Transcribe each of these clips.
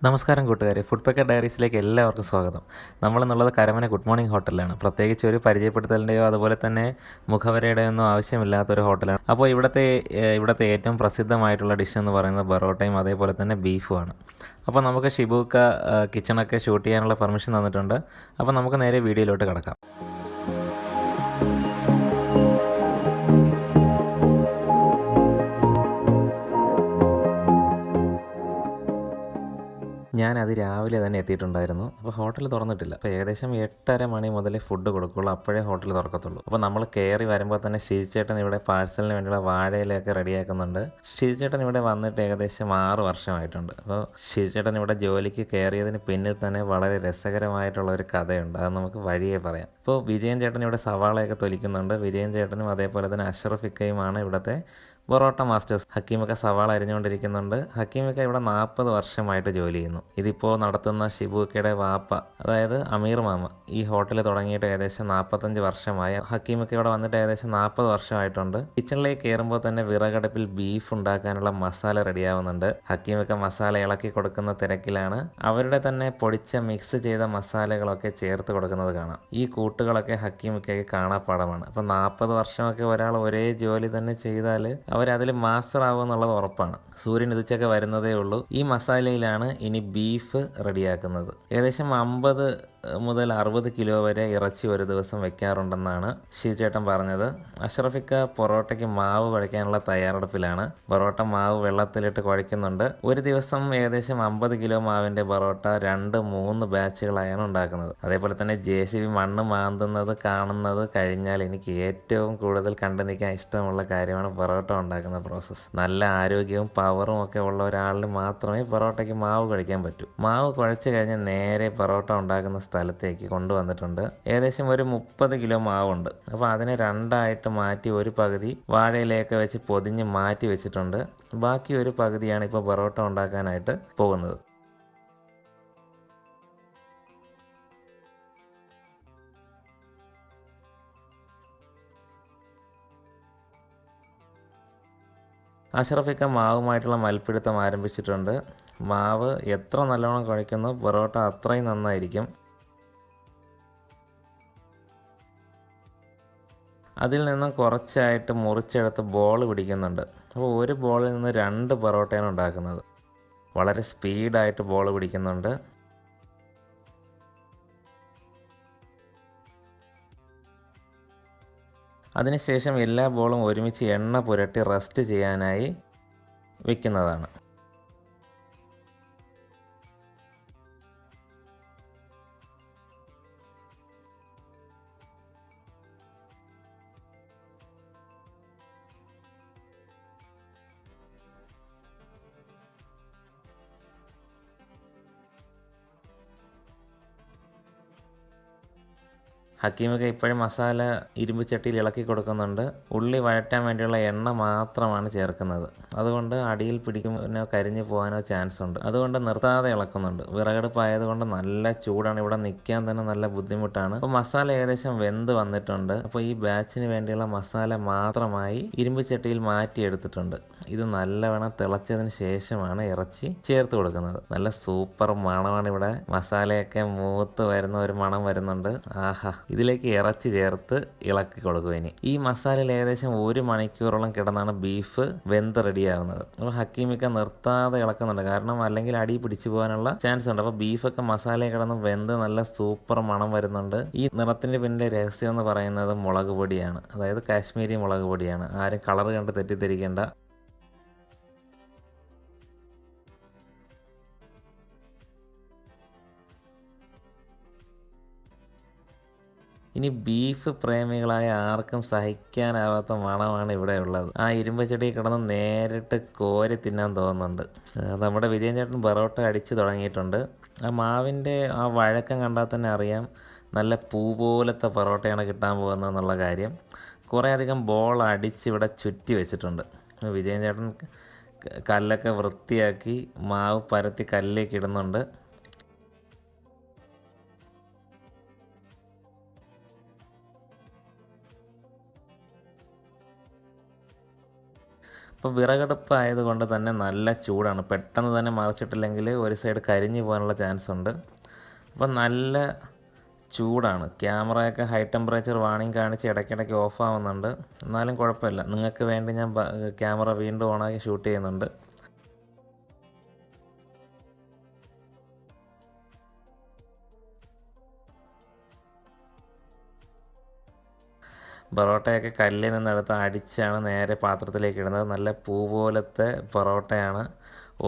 നമസ്കാരം കൂട്ടുകാരെ, food packet ഡയറീസിലേക്ക് എല്ലാവർക്കും സ്വാഗതം. നമ്മളെന്നുള്ളത് കരമന ഗുഡ് മോർണിംഗ് ഹോട്ടലിലാണ്. പ്രത്യേകിച്ച് ഒരു പരിചയപ്പെടുത്തലിൻ്റെയോ അതുപോലെ തന്നെ മുഖവരയുടെയോ ഒന്നും ആവശ്യമില്ലാത്തൊരു ഹോട്ടലാണ്. അപ്പോൾ ഇവിടുത്തെ ഏറ്റവും പ്രസിദ്ധമായിട്ടുള്ള ഡിഷ് എന്ന് പറയുന്നത് ബറോട്ടയും അതേപോലെ തന്നെ ബീഫുമാണ്. അപ്പോൾ നമുക്ക് ഷിബൂക്ക കിച്ചണൊക്കെ ഷൂട്ട് ചെയ്യാനുള്ള പെർമിഷൻ തന്നിട്ടുണ്ട്. അപ്പോൾ നമുക്ക് നേരെ വീഡിയോയിലോട്ട് കിടക്കാം. ഞാൻ രാവിലെ തന്നെ എത്തിയിട്ടുണ്ടായിരുന്നു. അപ്പോൾ ഹോട്ടൽ തുറന്നിട്ടില്ല. അപ്പോൾ ഏകദേശം 8:30 മണി മുതലേ ഫുഡ് കൊടുക്കുള്ളൂ. അപ്പോഴേ ഹോട്ടൽ തുറക്കത്തുള്ളൂ. അപ്പോൾ നമ്മൾ കയറി വരുമ്പോൾ തന്നെ ഷിജിച്ചേട്ടൻ ഇവിടെ പാഴ്സലിന് വേണ്ടിയുള്ള വാഴയിലൊക്കെ റെഡിയാക്കുന്നുണ്ട്. ഷിജിച്ചേട്ടൻ ഇവിടെ വന്നിട്ട് ഏകദേശം 6 വർഷമായിട്ടുണ്ട്. അപ്പോൾ ഷിജിച്ചേട്ടൻ ഇവിടെ ജോലിക്ക് കയറിയതിന് പിന്നിൽ തന്നെ വളരെ രസകരമായിട്ടുള്ള ഒരു കഥയുണ്ട്. അത് നമുക്ക് വഴിയേ പറയാം. ഇപ്പോൾ വിജയൻ ചേട്ടൻ ഇവിടെ സവാളയൊക്കെ തൊലിക്കുന്നുണ്ട്. വിജയൻ ചേട്ടനും അതേപോലെ തന്നെ അഷ്റഫിക്കയുമാണ് ഇവിടുത്തെ പൊറോട്ട മാസ്റ്റേഴ്സ്. ഹക്കീമൊക്കെ സവാള അരിഞ്ഞുകൊണ്ടിരിക്കുന്നുണ്ട്. ഹക്കീമൊക്കെ ഇവിടെ 40 വർഷമായിട്ട് ജോലി ചെയ്യുന്നു. ഇതിപ്പോൾ നടത്തുന്ന ഷിബുക്കയുടെ വാപ്പ, അതായത് അമീർ മാമ, ഈ ഹോട്ടൽ തുടങ്ങിയിട്ട് ഏകദേശം 45 വർഷമായി. ഹക്കീമൊക്കെ ഇവിടെ വന്നിട്ട് ഏകദേശം 40 വർഷമായിട്ടുണ്ട്. കിച്ചണിലേക്ക് കയറുമ്പോൾ തന്നെ വിറകടുപ്പിൽ ബീഫ് ഉണ്ടാക്കാനുള്ള മസാല റെഡിയാവുന്നുണ്ട്. ഹക്കീമൊക്കെ മസാല ഇളക്കി കൊടുക്കുന്ന തിരക്കിലാണ്. അവരുടെ തന്നെ പൊടിച്ച മിക്സ് ചെയ്ത മസാലകളൊക്കെ ചേർത്ത് കൊടുക്കുന്നത് കാണാം. ഈ കൂട്ടുകളൊക്കെ ഹക്കീമൊക്കെ കാണാപ്പാടമാണ്. അപ്പോൾ 40 വർഷമൊക്കെ ഒരാൾ ഒരേ ജോലി തന്നെ ചെയ്താൽ അവരതിൽ മാസ്റ്റർ ആവുമെന്നുള്ളത് ഉറപ്പാണ്. സൂര്യൻ ഉദിച്ചൊക്കെ വരുന്നതേ ഉള്ളൂ. ഈ മസാലയിലാണ് ഇനി ബീഫ് റെഡിയാക്കുന്നത്. ഏകദേശം 50 മുതൽ 60 കിലോ വരെ ഇറച്ചി ഒരു ദിവസം വെക്കാറുണ്ടെന്നാണ് ഷിജേട്ടൻ പറഞ്ഞത്. അഷ്റഫിക്ക പൊറോട്ടയ്ക്ക് മാവ് കുഴയ്ക്കാനുള്ള തയ്യാറെടുപ്പിലാണ്. പൊറോട്ട മാവ് വെള്ളത്തിലിട്ട് കുഴയ്ക്കുന്നുണ്ട്. ഒരു ദിവസം ഏകദേശം 50 കിലോ മാവിൻ്റെ പൊറോട്ട 2-3 ബാച്ചുകളായാണ് ഉണ്ടാക്കുന്നത്. അതേപോലെ തന്നെ JCB മണ്ണ് മാന്തുന്നത് കാണുന്നത് കഴിഞ്ഞാൽ എനിക്ക് ഏറ്റവും കൂടുതൽ കണ്ടു നിൽക്കാൻ ഇഷ്ടമുള്ള കാര്യമാണ് പൊറോട്ട ഉണ്ടാക്കുന്ന പ്രോസസ്സ്. നല്ല ആരോഗ്യവും പവറും ഒക്കെ ഉള്ള ഒരാളിന് മാത്രമേ പൊറോട്ടയ്ക്ക് മാവ് കുഴയ്ക്കാൻ പറ്റൂ. മാവ് കുഴച്ച് കഴിഞ്ഞ് നേരെ പൊറോട്ട ഉണ്ടാക്കുന്ന സ്ഥലത്തേക്ക് കൊണ്ടുവന്നിട്ടുണ്ട്. ഏകദേശം ഒരു 30 കിലോ മാവുണ്ട്. അപ്പോൾ അതിനെ 2ആയിട്ട് മാറ്റി ഒരു പകുതി വാഴയിലേക്ക് വെച്ച് പൊതിഞ്ഞ് മാറ്റി വെച്ചിട്ടുണ്ട്. ബാക്കി ഒരു പകുതിയാണ് ഇപ്പോൾ പൊറോട്ട ഉണ്ടാക്കാനായിട്ട് പോകുന്നത്. അഷ്റഫിക്ക മാവുമായിട്ടുള്ള മൽപ്പിടുത്തം ആരംഭിച്ചിട്ടുണ്ട്. മാവ് എത്ര നല്ലോണം കുഴയ്ക്കുന്നു പൊറോട്ട അത്രയും നന്നായിരിക്കും. അതിൽ നിന്നും കുറച്ചായിട്ട് മുറിച്ചെടുത്ത് ബോൾ പിടിക്കുന്നുണ്ട്. അപ്പോൾ ഒരു ബോളിൽ നിന്ന് 2 പൊറോട്ടയാണ് ഉണ്ടാക്കുന്നത്. വളരെ സ്പീഡായിട്ട് ബോൾ പിടിക്കുന്നുണ്ട്. അതിനുശേഷം എല്ലാ ബോളും ഒരുമിച്ച് എണ്ണ പുരട്ടി റെസ്റ്റ് ചെയ്യാനായി വെക്കുന്നതാണ്. ഹക്കീമൊക്കെ ഇപ്പോഴും മസാല ഇരുമ്പ് ചട്ടിയിൽ ഇളക്കി കൊടുക്കുന്നുണ്ട്. ഉള്ളി വഴറ്റാൻ വേണ്ടിയുള്ള എണ്ണ മാത്രമാണ് ചേർക്കുന്നത്. അതുകൊണ്ട് അടിയിൽ പിടിക്കുമ്പോൾ കരിഞ്ഞു പോകാനോ ചാൻസ് ഉണ്ട്. അതുകൊണ്ട് നിർത്താതെ ഇളക്കുന്നുണ്ട്. വിറകടുപ്പായതുകൊണ്ട് നല്ല ചൂടാണ്. ഇവിടെ നിൽക്കാൻ തന്നെ നല്ല ബുദ്ധിമുട്ടാണ്. അപ്പോൾ മസാല ഏകദേശം വെന്ത് വന്നിട്ടുണ്ട്. അപ്പോൾ ഈ ബാച്ചിന് വേണ്ടിയുള്ള മസാല മാത്രമായി ഇരുമ്പ് ചട്ടിയിൽ മാറ്റിയെടുത്തിട്ടുണ്ട്. ഇത് നല്ലവണ്ണം തിളച്ചതിന് ശേഷമാണ് ഇറച്ചി ചേർത്ത് കൊടുക്കുന്നത്. നല്ല സൂപ്പർ മണമാണ്. ഇവിടെ മസാലയൊക്കെ മൂത്ത് വരുന്ന ഒരു മണം വരുന്നുണ്ട്. ആഹാ, ഇതിലേക്ക് ഇറച്ചി ചേർത്ത് ഇളക്കി കൊടുക്കും. ഇനി ഈ മസാലയിൽ ഏകദേശം 1 മണിക്കൂറോളം കിടന്നാണ് ബീഫ് വെന്ത് റെഡിയാവുന്നത്. അപ്പോൾ ഹക്കീമിക്ക നിർത്താതെ ഇളക്കുന്നുണ്ട്. കാരണം അല്ലെങ്കിൽ അടി പിടിച്ചു പോകാനുള്ള ചാൻസ് ഉണ്ട്. അപ്പോൾ ബീഫൊക്കെ മസാലയിൽ കിടന്ന് വെന്ത് നല്ല സൂപ്പർ മണം വരുന്നുണ്ട്. ഈ നിറത്തിൻ്റെ പിന്നിലെ രഹസ്യം എന്ന് പറയുന്നത് മുളക് പൊടിയാണ്. അതായത് കാശ്മീരി മുളക് പൊടിയാണ്. ആരും കളർ കണ്ട് തെറ്റിദ്ധരിക്കേണ്ട. ഇനി ബീഫ് പ്രേമികളായ ആർക്കും സഹിക്കാനാവാത്ത മണമാണ് ഇവിടെ ഉള്ളത്. ആ ഇരുമ്പ് ചെടി കിടന്ന് നേരിട്ട് കോരി തിന്നാൻ തോന്നുന്നുണ്ട്. നമ്മുടെ വിജയൻ ചേട്ടൻ പൊറോട്ട അടിച്ച് തുടങ്ങിയിട്ടുണ്ട്. ആ മാവിൻ്റെ ആ വഴക്കം കണ്ടാൽ തന്നെ അറിയാം നല്ല പൂ പോലത്തെ പൊറോട്ടയാണ് കിട്ടാൻ പോകുന്നത് എന്നുള്ള കാര്യം. കുറേ അധികം ബോൾ അടിച്ച് ഇവിടെ ചുറ്റി വെച്ചിട്ടുണ്ട്. വിജയൻ ചേട്ടൻ കല്ലൊക്കെ വൃത്തിയാക്കി മാവ് പരത്തി കല്ലിലേക്ക് ഇടുന്നുണ്ട്. അപ്പോൾ വിറകടുപ്പ് ആയതുകൊണ്ട് തന്നെ നല്ല ചൂടാണ്. പെട്ടെന്ന് തന്നെ മറിച്ചിട്ടില്ലെങ്കിൽ ഒരു സൈഡ് കരിഞ്ഞു പോകാനുള്ള ചാൻസ് ഉണ്ട്. അപ്പോൾ നല്ല ചൂടാണ്. ക്യാമറയൊക്കെ ഹൈ ടെമ്പറേച്ചർ വാണിംഗ് കാണിച്ച് ഇടയ്ക്കിടയ്ക്ക് ഓഫ് ആവുന്നുണ്ട്. എന്നാലും കുഴപ്പമില്ല. നിങ്ങൾക്ക് വേണ്ടി ഞാൻ ക്യാമറ വീണ്ടും ഓണാക്കി ഷൂട്ട് ചെയ്യുന്നുണ്ട്. പൊറോട്ടയൊക്കെ കല്ലിൽ നിന്നെടുത്ത് അടിച്ചാണ് നേരെ പാത്രത്തിലേക്ക് ഇടുന്നത്. നല്ല പൂ പോലത്തെ പൊറോട്ടയാണ്.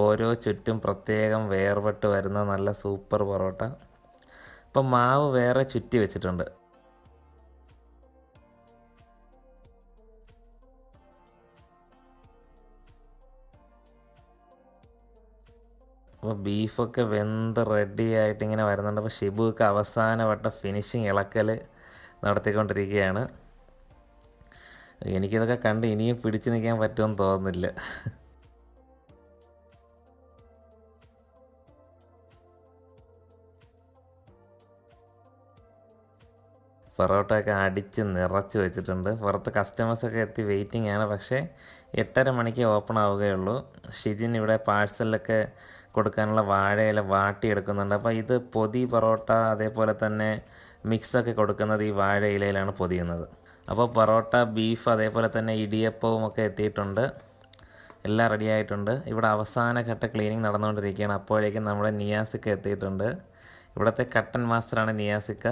ഓരോ ചുറ്റും പ്രത്യേകം വേർപെട്ട് വരുന്ന നല്ല സൂപ്പർ പൊറോട്ട. ഇപ്പം മാവ് വേറെ ചുറ്റി വെച്ചിട്ടുണ്ട്. അപ്പോൾ ബീഫൊക്കെ വെന്ത് റെഡി ആയിട്ട് ഇങ്ങനെ വരുന്നുണ്ട്. അപ്പോൾ ഷിബുക്ക് അവസാനവട്ട ഫിനിഷിങ് ഇളക്കൽ നടത്തിക്കൊണ്ടിരിക്കുകയാണ്. എനിക്കിതൊക്കെ കണ്ട് ഇനിയും പിടിച്ചു നിൽക്കാൻ പറ്റുമെന്ന് തോന്നുന്നില്ല. പൊറോട്ടയൊക്കെ അടിച്ച് നിറച്ച് വെച്ചിട്ടുണ്ട്. പുറത്ത് കസ്റ്റമേഴ്സൊക്കെ എത്തി വെയിറ്റിംഗ് ആണ്. പക്ഷേ 8:30 മണിക്ക് ഓപ്പൺ ആവുകയുള്ളൂ. ഷിജിൻ ഇവിടെ പാഴ്സലൊക്കെ കൊടുക്കാനുള്ള വാഴയില വാട്ടിയെടുക്കുന്നുണ്ട്. അപ്പോൾ ഇത് പൊതി പൊറോട്ട അതേപോലെ തന്നെ മിക്സൊക്കെ കൊടുക്കുന്നത് ഈ വാഴയിലയിലാണ് പൊതിയുന്നത്. അപ്പോൾ പൊറോട്ട, ബീഫ് അതേപോലെ തന്നെ ഇടിയപ്പവും ഒക്കെ എത്തിയിട്ടുണ്ട്. എല്ലാം റെഡി ആയിട്ടുണ്ട്. ഇവിടെ അവസാന ഘട്ട ക്ലീനിങ് നടന്നുകൊണ്ടിരിക്കുകയാണ്. അപ്പോഴേക്കും നമ്മുടെ നിയാസിക്ക എത്തിയിട്ടുണ്ട്. ഇവിടുത്തെ കട്ടൻ മാസ്റ്ററാണ് നിയാസിക്ക.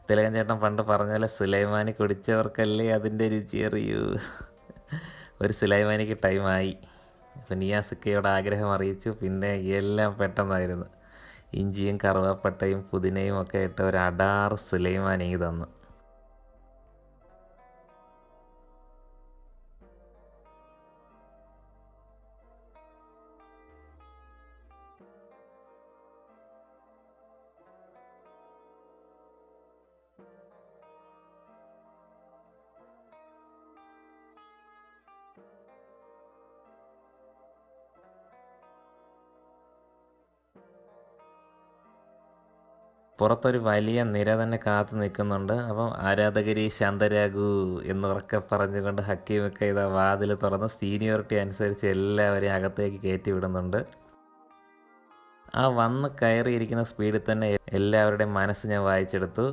തിലകൻ ചേട്ടൻ പണ്ട് പറഞ്ഞാൽ സുലൈമാനി കുടിച്ചവർക്കല്ലേ അതിൻ്റെ രുചി അറിയൂ. ഒരു സുലൈമാനിക്ക് ടൈമായി. അപ്പോൾ നിയാസിക്കയോട് ആഗ്രഹം അറിയിച്ചു. പിന്നെ എല്ലാം പെട്ടെന്നായിരുന്നു. ഇഞ്ചിയും കറുവാപ്പട്ടയും പുതിനയും ഒക്കെ ഇട്ട് ഒരു അടാറ് സുലൈമാനി തന്നു. പുറത്തൊരു വലിയ നിര തന്നെ കാത്തു നിൽക്കുന്നുണ്ട്. അപ്പം ആരാധകരി ശാന്തരാകൂ എന്നുറക്കെ പറഞ്ഞുകൊണ്ട് ഹക്കീമൊക്കെ ഇതാ വാതിൽ തുറന്ന് സീനിയോറിറ്റി അനുസരിച്ച് എല്ലാവരെയും അകത്തേക്ക് കയറ്റി വിടുന്നുണ്ട്. ആ വന്ന് കയറിയിരിക്കുന്ന സ്പീഡിൽ തന്നെ എല്ലാവരുടെയും മനസ്സ് ഞാൻ വായിച്ചെടുത്തു.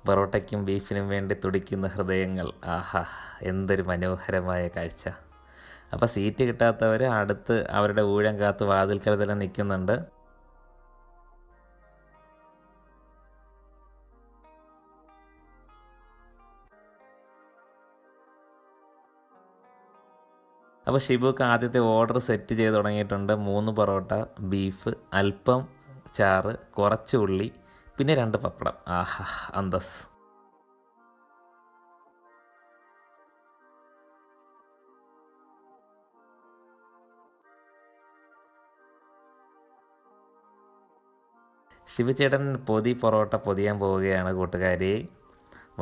പൊറോട്ടയ്ക്കും ബീഫിനും വേണ്ടി തുടിക്കുന്ന ഹൃദയങ്ങൾ. ആഹാ, എന്തൊരു മനോഹരമായ കാഴ്ച. അപ്പോൾ സീറ്റ് കിട്ടാത്തവർ അടുത്ത് അവരുടെ ഊഴം കാത്ത് വാതിൽക്കൽ തന്നെ നിൽക്കുന്നുണ്ട്. അപ്പോൾ ഷിബുക്ക് ആദ്യത്തെ ഓർഡർ സെറ്റ് ചെയ്ത് തുടങ്ങിയിട്ടുണ്ട്. 3 പൊറോട്ട, ബീഫ്, അല്പം ചാറ്, കുറച്ച് ഉള്ളി, പിന്നെ 2 പപ്പടം. ആഹാ, അന്തസ്. ശിവചേട്ടൻ പൊറോട്ട പൊതിയാൻ പോവുകയാണ് കൂട്ടുകാരി.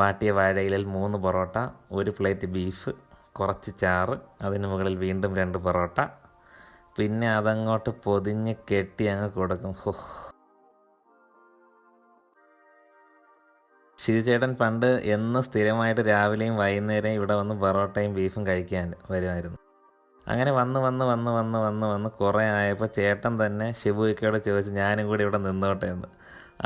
വാട്ടിയ വാഴയിലിൽ 3 പൊറോട്ട, 1 പ്ലേറ്റ് ബീഫ്, കുറച്ച് ചാറ്, അതിന് മുകളിൽ വീണ്ടും 2 പൊറോട്ട, പിന്നെ അതങ്ങോട്ട് പൊതിഞ്ഞ് കെട്ടി അങ്ങ് കൊടുക്കും. ഷിജുചേട്ടൻ പണ്ട് എന്ന് സ്ഥിരമായിട്ട് രാവിലെയും വൈകുന്നേരവും ഇവിടെ വന്ന് പൊറോട്ടയും ബീഫും കഴിക്കാൻ വരുമായിരുന്നു. അങ്ങനെ വന്ന് കുറേ ആയപ്പോൾ ചേട്ടൻ തന്നെ ഷിബുയ്ക്കയോട് ചോദിച്ചു ഞാനും കൂടി ഇവിടെ നിന്നോട്ടെ എന്ന്.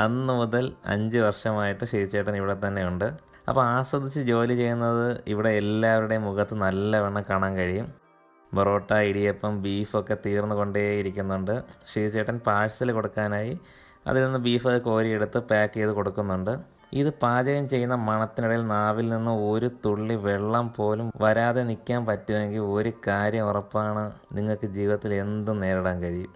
അന്ന് മുതൽ 5 വർഷമായിട്ട് ഷിജുചേട്ടൻ ഇവിടെ തന്നെ ഉണ്ട്. അപ്പോൾ ആസ്വദിച്ച് ജോലി ചെയ്യുന്നത് ഇവിടെ എല്ലാവരുടെയും മുഖത്ത് നല്ലവണ്ണം കാണാൻ കഴിയും. പൊറോട്ട, ഇടിയപ്പം, ബീഫൊക്കെ തീർന്നു കൊണ്ടേയിരിക്കുന്നുണ്ട്. ഷിജുചേട്ടൻ പാഴ്സൽ കൊടുക്കാനായി അതിൽ നിന്ന് ബീഫൊക്കെ കോരിയെടുത്ത് പാക്ക് ചെയ്ത് കൊടുക്കുന്നുണ്ട്. ഇത് പാചകം ചെയ്യുന്ന മണത്തിനിടയിൽ നാവിൽ നിന്ന് ഒരു തുള്ളി വെള്ളം പോലും വരാതെ നിൽക്കാൻ പറ്റുമെങ്കിൽ ഒരു കാര്യം ഉറപ്പാണ്, നിങ്ങൾക്ക് ജീവിതത്തിൽ എന്തും നേരിടാൻ കഴിയും.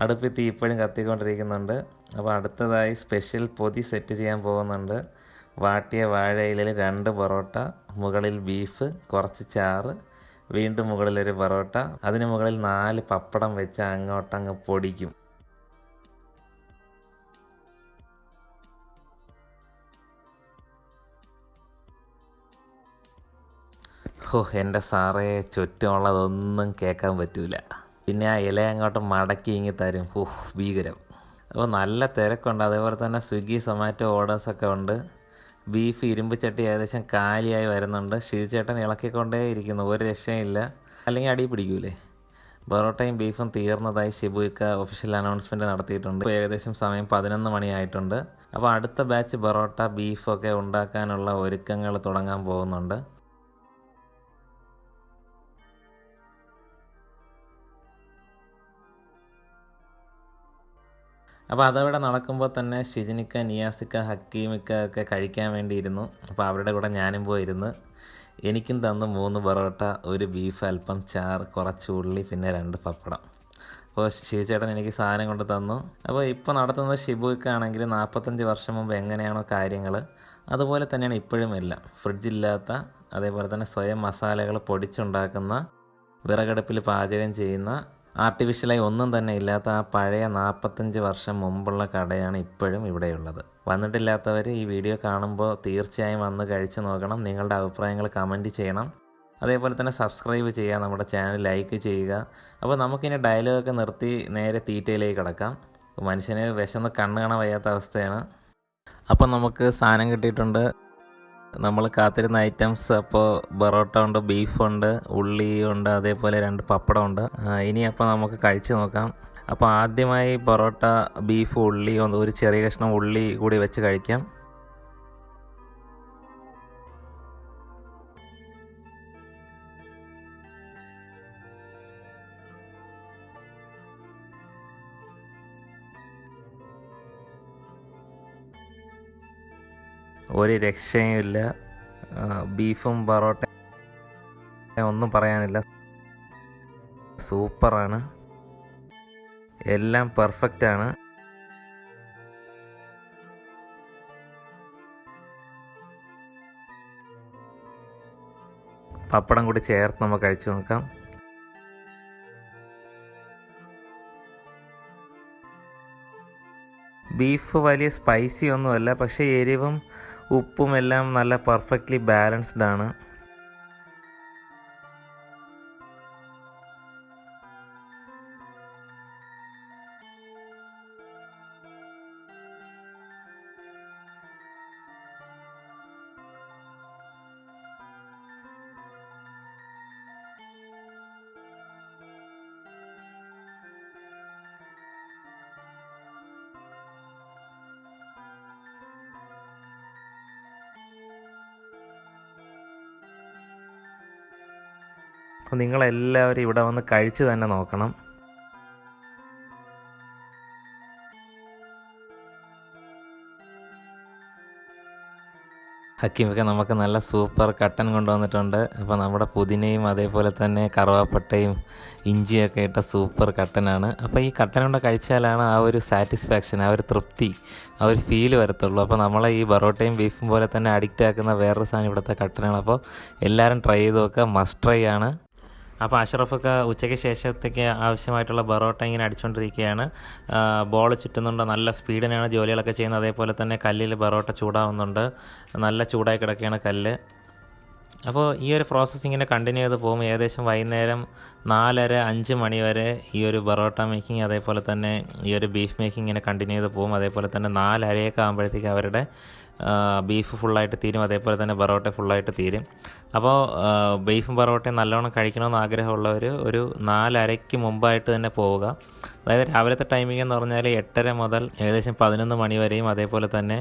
അടുപ്പിൽ തീ ഇപ്പോഴും കത്തിക്കൊണ്ടിരിക്കുന്നുണ്ട്. അപ്പോൾ അടുത്തതായി സ്പെഷ്യൽ പൊതി സെറ്റ് ചെയ്യാൻ പോകുന്നുണ്ട്. വാട്ടിയ വാഴയിലയിൽ 2 പൊറോട്ട, മുകളിൽ ബീഫ്, കുറച്ച് ചാറ്, വീണ്ടും മുകളിലൊരു പൊറോട്ട, അതിന് മുകളിൽ 4 പപ്പടം വെച്ച് അങ്ങോട്ടങ്ങ് പൊടിക്കും. എൻ്റെ സാറേ, ചുറ്റുമുള്ളതൊന്നും കേൾക്കാൻ പറ്റൂല. പിന്നെ ആ ഇല അങ്ങോട്ട് മടക്കി ഇങ്ങി തരും. ഭീകരം. അപ്പോൾ നല്ല തിരക്കുണ്ട്. അതേപോലെ തന്നെ സ്വിഗ്ഗി സൊമാറ്റോ ഓർഡേഴ്സൊക്കെ ഉണ്ട്. ബീഫ് ഇരുമ്പ് ചട്ടി ഏകദേശം കാലിയായി വരുന്നുണ്ട്. ഷിജുചേട്ടൻ ഇളക്കിക്കൊണ്ടേ ഇരിക്കുന്നു, ഒരു രക്ഷയില്ല, അല്ലെങ്കിൽ അടി പിടിക്കൂലേ. പൊറോട്ടയും ബീഫും തീർന്നതായി ഷിബുയിക്ക ഒഫീഷ്യൽ അനൗൺസ്മെൻറ്റ് നടത്തിയിട്ടുണ്ട്. ഇപ്പോൾ ഏകദേശം സമയം 11 മണിയായിട്ടുണ്ട്. അപ്പോൾ അടുത്ത ബാച്ച് പൊറോട്ട ബീഫൊക്കെ ഉണ്ടാക്കാനുള്ള ഒരുക്കങ്ങൾ തുടങ്ങാൻ പോകുന്നുണ്ട്. അപ്പോൾ അതവിടെ നടക്കുമ്പോൾ തന്നെ ഷിജിനിക്ക, നിയാസിക്ക, ഹക്കീമിക്ക ഒക്കെ കഴിക്കാൻ വേണ്ടിയിരുന്നു. അപ്പോൾ അവരുടെ കൂടെ ഞാനും പോയിരുന്നു. എനിക്കും തന്നു 3 പൊറോട്ട, ഒരു ബീഫ്, അല്പം ചാറ്, കുറച്ച് ഉള്ളി, പിന്നെ 2 പപ്പടം. അപ്പോൾ ഷിജുചേട്ടൻ എനിക്ക് സാധനം കൊണ്ട് തന്നു. അപ്പോൾ ഇപ്പോൾ നടത്തുന്നത് ഷിബുക്കാണെങ്കിൽ 45 വർഷം മുമ്പ് എങ്ങനെയാണോ കാര്യങ്ങൾ, അതുപോലെ തന്നെയാണ് ഇപ്പോഴും എല്ലാം. ഫ്രിഡ്ജില്ലാത്ത, അതേപോലെ തന്നെ സ്വയം മസാലകൾ പൊടിച്ചുണ്ടാക്കുന്ന, വിറകടുപ്പിൽ പാചകം ചെയ്യുന്ന, ആർട്ടിഫിഷ്യലായി ഒന്നും തന്നെ ഇല്ലാത്ത ആ പഴയ 45 വർഷം മുമ്പുള്ള കടയാണ് ഇപ്പോഴും ഇവിടെയുള്ളത്. വന്നിട്ടില്ലാത്തവർ ഈ വീഡിയോ കാണുമ്പോൾ തീർച്ചയായും വന്ന് കഴിച്ച് നോക്കണം. നിങ്ങളുടെ അഭിപ്രായങ്ങൾ കമൻറ്റ് ചെയ്യണം. അതേപോലെ തന്നെ സബ്സ്ക്രൈബ് ചെയ്യുക, നമ്മുടെ ചാനൽ ലൈക്ക് ചെയ്യുക. അപ്പോൾ നമുക്കിനി ഡയലോഗൊക്കെ നിർത്തി നേരെ തീറ്റയിലേക്ക് കിടക്കാം. മനുഷ്യന് വിശന്ന് കണ്ണ് കാണാൻ വയ്യാത്ത അവസ്ഥയാണ്. അപ്പോൾ നമുക്ക് സാധനം കിട്ടിയിട്ടുണ്ട്. നമ്മൾ കാത്തിരുന്ന ഐറ്റംസ്. അപ്പോൾ പൊറോട്ട ഉണ്ട്, ബീഫുണ്ട്, ഉള്ളി ഉണ്ട്, അതേപോലെ 2 പപ്പടം ഉണ്ട്. ഇനി അപ്പോൾ നമുക്ക് കഴിച്ച് നോക്കാം. അപ്പോൾ ആദ്യമായി പൊറോട്ട, ബീഫ്, ഉള്ളി, ഒരു ചെറിയ കഷ്ണം ഉള്ളി കൂടി വെച്ച് കഴിക്കാം. ഒരു രക്ഷയുമില്ല. ബീഫും പൊറോട്ട ഒന്നും പറയാനില്ല, സൂപ്പറാണ്, എല്ലാം പെർഫെക്റ്റാണ്. പപ്പടം കൂടി ചേർത്ത് നമുക്ക് കഴിച്ചു നോക്കാം. ബീഫ് വലിയ സ്പൈസി ഒന്നുമല്ല, പക്ഷേ എരിവും ഉപ്പും എല്ലാം നല്ല പെർഫെക്റ്റ്ലി ബാലൻസ്ഡ് ആണ്. അപ്പോൾ നിങ്ങളെല്ലാവരും ഇവിടെ വന്ന് കഴിച്ച് തന്നെ നോക്കണം. ഹക്കീമൊക്കെ നമുക്ക് നല്ല സൂപ്പർ കട്ടൻ കൊണ്ടുവന്നിട്ടുണ്ട്. അപ്പോൾ നമ്മുടെ പുതിനയും അതേപോലെ തന്നെ കറുവാപ്പട്ടയും ഇഞ്ചിയൊക്കെ ഇട്ട സൂപ്പർ കട്ടനാണ്. അപ്പോൾ ഈ കട്ടൻ കൊണ്ട് കഴിച്ചാലാണ് ആ ഒരു സാറ്റിസ്ഫാക്ഷൻ, ആ ഒരു തൃപ്തി, ആ ഒരു ഫീൽ വരത്തുള്ളൂ. അപ്പോൾ നമ്മളെ ഈ പൊറോട്ടയും ബീഫും പോലെ തന്നെ അഡിക്റ്റ് ആക്കുന്ന വേറൊരു സാധനം ഇവിടുത്തെ കട്ടനാണ്. അപ്പോൾ എല്ലാവരും ട്രൈ ചെയ്ത് നോക്കുക, മസ്റ്റ് ട്രൈ ആണ്. അപ്പോൾ അഷ്റഫൊക്കെ ഉച്ചയ്ക്ക് ശേഷത്തേക്ക് ആവശ്യമായിട്ടുള്ള പൊറോട്ട ഇങ്ങനെ അടിച്ചുകൊണ്ടിരിക്കുകയാണ്. ബോൾ ചുറ്റുന്നുണ്ട്, നല്ല സ്പീഡിനാണ് ജോലികളൊക്കെ ചെയ്യുന്നത്. അതേപോലെ തന്നെ കല്ലിൽ പൊറോട്ട ചൂടാവുന്നുണ്ട്, നല്ല ചൂടായി കിടക്കുകയാണ് കല്ല്. അപ്പോൾ ഈ ഒരു പ്രോസസ്സ് ഇങ്ങനെ കണ്ടിന്യൂ ചെയ്ത് പോകും. ഏകദേശം വൈകുന്നേരം 4:30-5 മണി വരെ ഈ ഒരു പൊറോട്ട മേക്കിംഗ്, അതേപോലെ തന്നെ ഈ ഒരു ബീഫ് മേക്കിംഗ് ഇങ്ങനെ കണ്ടിന്യൂ ചെയ്ത് പോകും. അതേപോലെ തന്നെ 4:30 ആകുമ്പോഴത്തേക്ക് അവരുടെ ബീഫ് ഫുള്ളായിട്ട് തീരും, അതേപോലെ തന്നെ പൊറോട്ട ഫുള്ളായിട്ട് തീരും. അപ്പോൾ ബീഫും പൊറോട്ടയും നല്ലോണം കഴിക്കണമെന്ന് ആഗ്രഹമുള്ളവർ ഒരു 4:30 മുമ്പായിട്ട് തന്നെ പോവുക. അതായത് രാവിലത്തെ ടൈമിംഗ് എന്ന് പറഞ്ഞാൽ 8:30 മുതൽ ഏകദേശം 11 മണി വരെയും, അതേപോലെ തന്നെ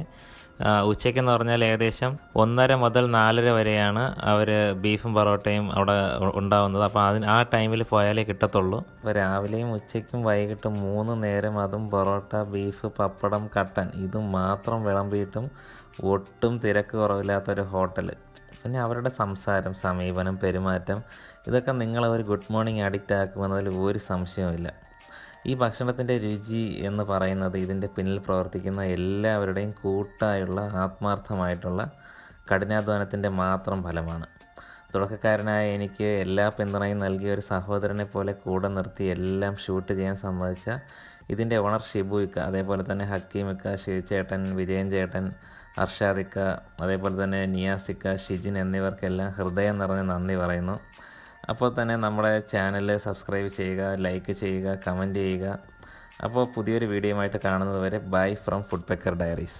ഉച്ചയ്ക്കെന്ന് പറഞ്ഞാൽ ഏകദേശം 1:30 മുതൽ 4:30 വരെയാണ് അവർ ബീഫും പൊറോട്ടയും അവിടെ ഉണ്ടാവുന്നത്. അപ്പോൾ ആ ടൈമിൽ പോയാലേ കിട്ടത്തുള്ളൂ. അപ്പോൾ രാവിലെയും ഉച്ചയ്ക്കും വൈകിട്ടും 3 നേരം അതും പൊറോട്ട, ബീഫ്, പപ്പടം, കട്ടൻ ഇതും മാത്രം വിളമ്പിയിട്ടും ഒട്ടും തിരക്ക് കുറവില്ലാത്തൊരു ഹോട്ടൽ. പിന്നെ അവരുടെ സംസാരം, സമീപനം, പെരുമാറ്റം ഇതൊക്കെ നിങ്ങളെ ഒരു ഗുഡ് മോർണിംഗ് അഡിക്റ്റ് ആക്കുമെന്നതിൽ ഒരു സംശയവുമില്ല. ഈ ഭക്ഷണത്തിൻ്റെ രുചി എന്ന് പറയുന്നത് ഇതിൻ്റെ പിന്നിൽ പ്രവർത്തിക്കുന്ന എല്ലാവരുടെയും കൂട്ടായുള്ള ആത്മാർത്ഥമായിട്ടുള്ള കഠിനാധ്വാനത്തിൻ്റെ മാത്രം ഫലമാണ്. തുടക്കക്കാരനായ എനിക്ക് എല്ലാ പിന്തുണയും നൽകിയ ഒരു സഹോദരനെ പോലെ കൂടെ നിർത്തി എല്ലാം ഷൂട്ട് ചെയ്യാൻ സമ്മതിച്ച ഇതിൻ്റെ ഓണർ ഷിബുയിക്ക, അതേപോലെ തന്നെ ഹക്കീമിക്ക, ഷിജുചേട്ടൻ, വിജയൻ ചേട്ടൻ, അർഷാദിക്ക, അതേപോലെ തന്നെ നിയാസിക്ക, ഷിജിൻ എന്നിവർക്കെല്ലാം ഹൃദയം നിറഞ്ഞ നന്ദി പറയുന്നു. അപ്പോൾ തന്നെ നമ്മുടെ ചാനൽ സബ്സ്ക്രൈബ് ചെയ്യുക, ലൈക്ക് ചെയ്യുക, കമൻറ്റ് ചെയ്യുക. അപ്പോൾ പുതിയൊരു വീഡിയോയുമായിട്ട് കാണുന്നത് വരെ bye from food pecker diaries.